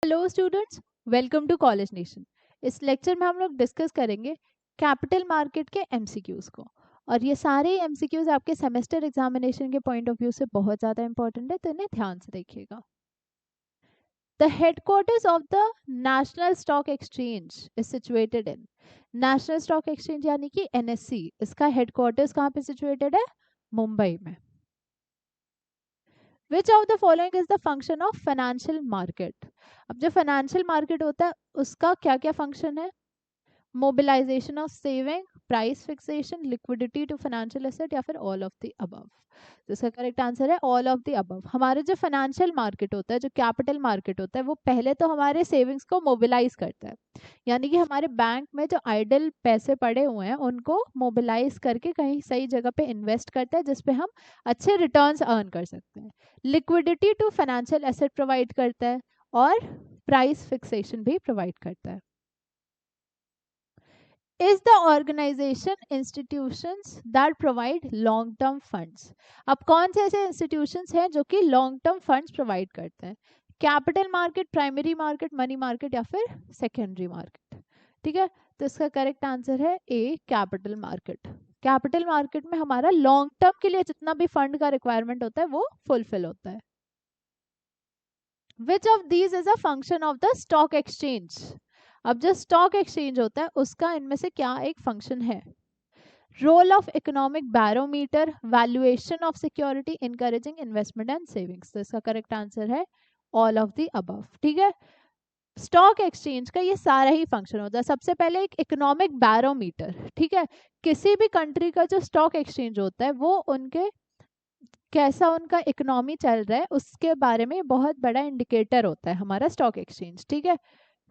Hello students, welcome to College Nation. इस lecture में हम लोग डिस्कस करेंगे कैपिटल मार्केट के एमसीक्यूज को। और ये सारे एमसीक्यूज आपके सेमेस्टर एग्जामिनेशन के पॉइंट ऑफ व्यू से बहुत ज़्यादा इंपॉर्टेंट है, तो इन्हें ध्यान से देखिएगा। The headquarters of the national stock exchange is situated in. National stock exchange यानी कि एनएससी, इसका हेडक्वार्टर्स कहाँ पे सिचुएटेड है? मुंबई में। विच of the following is the function of financial market? अब जो फाइनेंशियल मार्केट होता है उसका क्या क्या फंक्शन है? Mobilisation of saving, price fixation, liquidity to financial asset, या फिर ऑल ऑफ द अबव। तो इसका करेक्ट आंसर है ऑल ऑफ द अबव। हमारे जो फाइनेंशियल मार्केट होता है, जो कैपिटल मार्केट होता है, वो पहले तो हमारे सेविंग्स को मोबिलाइज करता है, यानी कि हमारे बैंक में जो आइडल पैसे पड़े हुए हैं उनको मोबिलाइज करके कहीं सही जगह पे इन्वेस्ट करता है, जिसपे हम अच्छे रिटर्न्स अर्न कर सकते हैं। Liquidity to financial asset provide करता है और प्राइस फिक्सेशन भी प्रोवाइड करता है। is the organization institutions that provide long term funds? अब कौन से ऐसे institutions हैं जो कि long term funds provide करते हैं? Capital market, primary market, money market, या फिर सेकेंडरी मार्केट? ठीक है, तो इसका करेक्ट आंसर है ए, कैपिटल मार्केट। कैपिटल मार्केट में हमारा लॉन्ग टर्म के लिए जितना भी फंड का रिक्वायरमेंट होता है वो फुलफिल होता है। Which of these is a function of the stock exchange? अब जो स्टॉक एक्सचेंज होता है उसका इनमें से क्या एक फंक्शन है? Role of economic barometer, valuation of security, encouraging investment and savings. तो इसका करेक्ट आंसर है ऑल ऑफ द अबव। ठीक है, स्टॉक एक्सचेंज का ये सारा ही फंक्शन होता है। सबसे पहले एक इकोनॉमिक बैरोमीटर, ठीक है, किसी भी कंट्री का जो स्टॉक एक्सचेंज होता है वो उनके कैसा उनका इकोनॉमी चल रहा है उसके बारे में बहुत बड़ा इंडिकेटर होता है हमारा स्टॉक एक्सचेंज। ठीक है,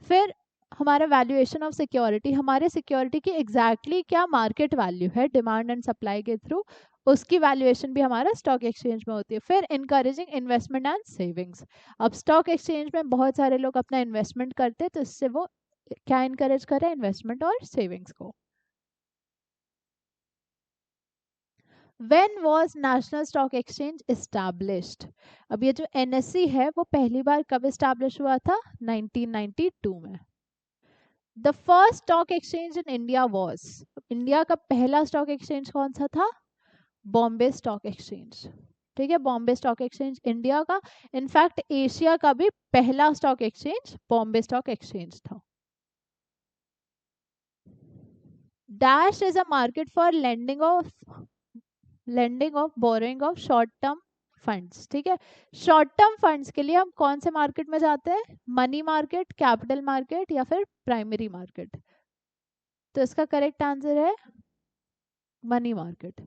फिर हमारा वैल्यूएशन ऑफ सिक्योरिटी, हमारे सिक्योरिटी की एग्जैक्टली क्या मार्केट वैल्यू है डिमांड एंड सप्लाई के थ्रू, उसकी वैल्यूएशन भी हमारा स्टॉक एक्सचेंज में होती है। फिर इनकरेजिंग इन्वेस्टमेंट एंड सेविंग्स। अब स्टॉक एक्सचेंज में बहुत सारे लोग अपना इन्वेस्टमेंट करते हैं, तो इससे वो क्या इनकरेज कर रहे हैं? इन्वेस्टमेंट और सेविंग्स को। When was National Stock Exchange established? अब ये जो NSE है वो पहली बार कब एस्टैब्लिश हुआ था? 1992 में। The first stock exchange in India was, India का पहला स्टॉक एक्सचेंज कौन सा था? Bombay stock exchange. ठीक है, बॉम्बे स्टॉक एक्सचेंज इंडिया का, इनफैक्ट एशिया का भी पहला stock exchange Bombay stock exchange था। Dash is a market for lending of borrowing of short term funds. ठीक है, शॉर्ट टर्म फंड्स के लिए हम कौन से मार्केट में जाते हैं? मनी मार्केट, कैपिटल मार्केट, या फिर प्राइमरी मार्केट? तो इसका करेक्ट आंसर है मनी मार्केट।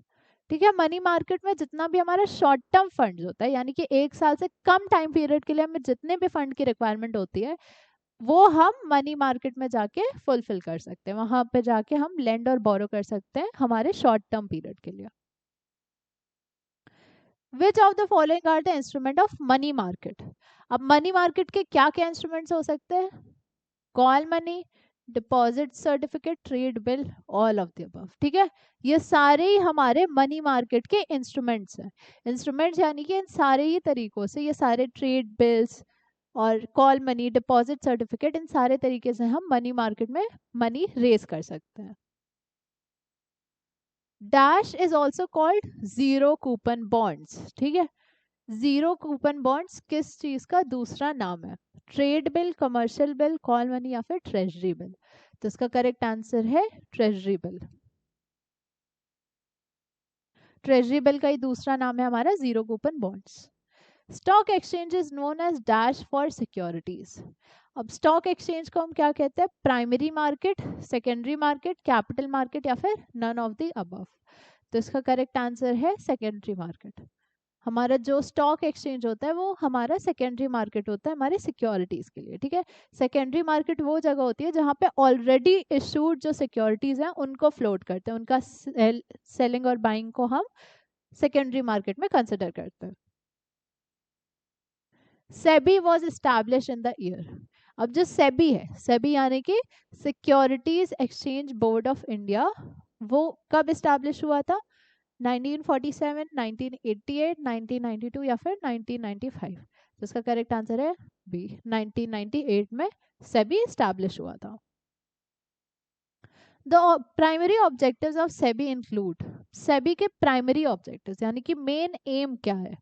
ठीक है, मनी मार्केट में जितना भी हमारा शॉर्ट टर्म फंड्स होता है, यानी कि एक साल से कम टाइम पीरियड के लिए हमें जितने भी फंड की रिक्वायरमेंट होती है वो हम मनी मार्केट में जाके फुलफिल कर सकते हैं। वहां पे जाके हम लेंड और बोरो कर सकते हैं हमारे शॉर्ट टर्म पीरियड के लिए। Which of the following are the instrument of money market? अब मनी मार्केट के क्या क्या इंस्ट्रूमेंट्स हो सकते हैं? Call money, deposit certificate, trade bill, all of the above. ठीक है, ये सारे ही हमारे मनी मार्केट के इंस्ट्रूमेंट्स हैं। इंस्ट्रूमेंट्स यानी कि इन सारे ही तरीकों से, ये सारे ट्रेड बिल्स और कॉल मनी, डिपॉजिट सर्टिफिकेट, इन सारे तरीके से हम मनी मार्केट में मनी रेज कर सकते हैं। Dash is also called zero coupon bonds. ठीक है, जीरो कूपन बॉन्ड्स किस चीज का दूसरा नाम है? Trade bill, commercial bill, call money, या फिर ट्रेजरी बिल? तो इसका करेक्ट आंसर है ट्रेजरी बिल। ट्रेजरी बिल का ही दूसरा नाम है हमारा zero coupon bonds. Stock exchange is known as dash for securities. अब स्टॉक एक्सचेंज को हम क्या कहते हैं? Primary market, secondary market, capital market, या फिर नन ऑफ द अबव? तो इसका करेक्ट आंसर है सेकेंडरी मार्केट। हमारा जो स्टॉक एक्सचेंज होता है वो हमारा सेकेंडरी मार्केट होता है हमारे सिक्योरिटीज के लिए। ठीक है, सेकेंडरी मार्केट वो जगह होती है जहाँ पे ऑलरेडी इशूड जो सिक्योरिटीज हैं उनको फ्लोट करते हैं, उनका सेलिंग और बाइंग को हम सेकेंडरी मार्केट में कंसिडर करते हैं। SEBI was establish in the year. अब जो सेबी है, सेबी यानी कि securities exchange board of India, वो कब एस्टैब्लिश हुआ था? 1947, 1988, 1992, या फिर 1995? तो इसका करेक्ट आंसर है बी, 1998 में सेबी एस्टैब्लिश हुआ था। The primary objectives of SEBI include, SEBI के प्राइमरी ऑब्जेक्टिव्स यानी कि मेन एम क्या है?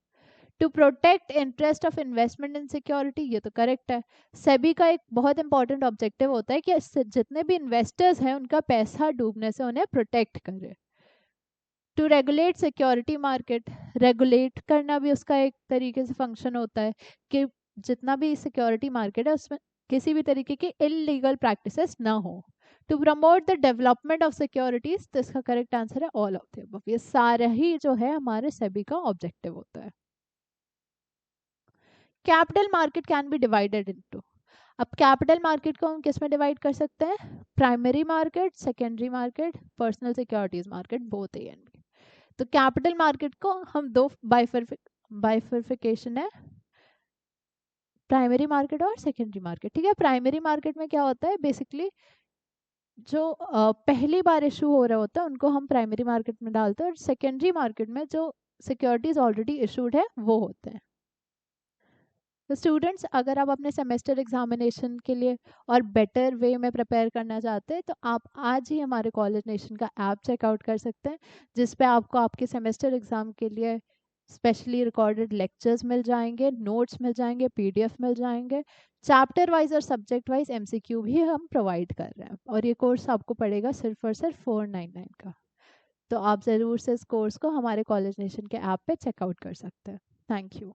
To protect interest of investment in security, ये तो करेक्ट है। सेबी का एक बहुत इंपॉर्टेंट ऑब्जेक्टिव होता है कि जितने भी इन्वेस्टर्स हैं उनका पैसा डूबने से उन्हें प्रोटेक्ट करे। To regulate security market, regulate करना भी उसका एक तरीके से फंक्शन होता है कि जितना भी सिक्योरिटी मार्केट है उसमें किसी भी तरीके की इलीगल प्रैक्टिसेस ना हो। To promote the development of securities, तो इसका करेक्ट आंसर है ऑल ऑफ द अबव। ये सारा ही जो है हमारे सेबी का ऑब्जेक्टिव होता है। Capital market can be divided into, अब कैपिटल मार्केट को हम किस में डिवाइड कर सकते हैं? Primary market, secondary market, personal securities market, both A and B. तो कैपिटल मार्केट को हम दो बाइफर्फिकेशन है, प्राइमरी मार्केट और सेकेंडरी मार्केट। ठीक है, प्राइमरी मार्केट में क्या होता है बेसिकली, जो पहली बार इशू हो रहा होता है उनको हम प्राइमरी मार्केट में डालते हैं, और सेकेंडरी मार्केट में जो सिक्योरिटीज ऑलरेडी इशूड है वो होते हैं। तो स्टूडेंट्स, अगर आप अपने सेमेस्टर एग्जामिनेशन के लिए और बेटर वे में प्रिपेयर करना चाहते हैं तो आप आज ही हमारे कॉलेज नेशन का ऐप चेकआउट कर सकते हैं, जिस पे आपको आपके सेमेस्टर एग्जाम के लिए स्पेशली रिकॉर्डेड लेक्चर्स मिल जाएंगे, नोट्स मिल जाएंगे, पीडीएफ मिल जाएंगे, चैप्टर वाइज और सब्जेक्ट वाइज एमसीक्यू भी हम प्रोवाइड कर रहे हैं। और ये कोर्स आपको पड़ेगा सिर्फ और सिर्फ 499 का। तो आप ज़रूर से इस कोर्स को हमारे कॉलेज नेशन के ऐप पे चेकआउट कर सकते हैं। Thank you.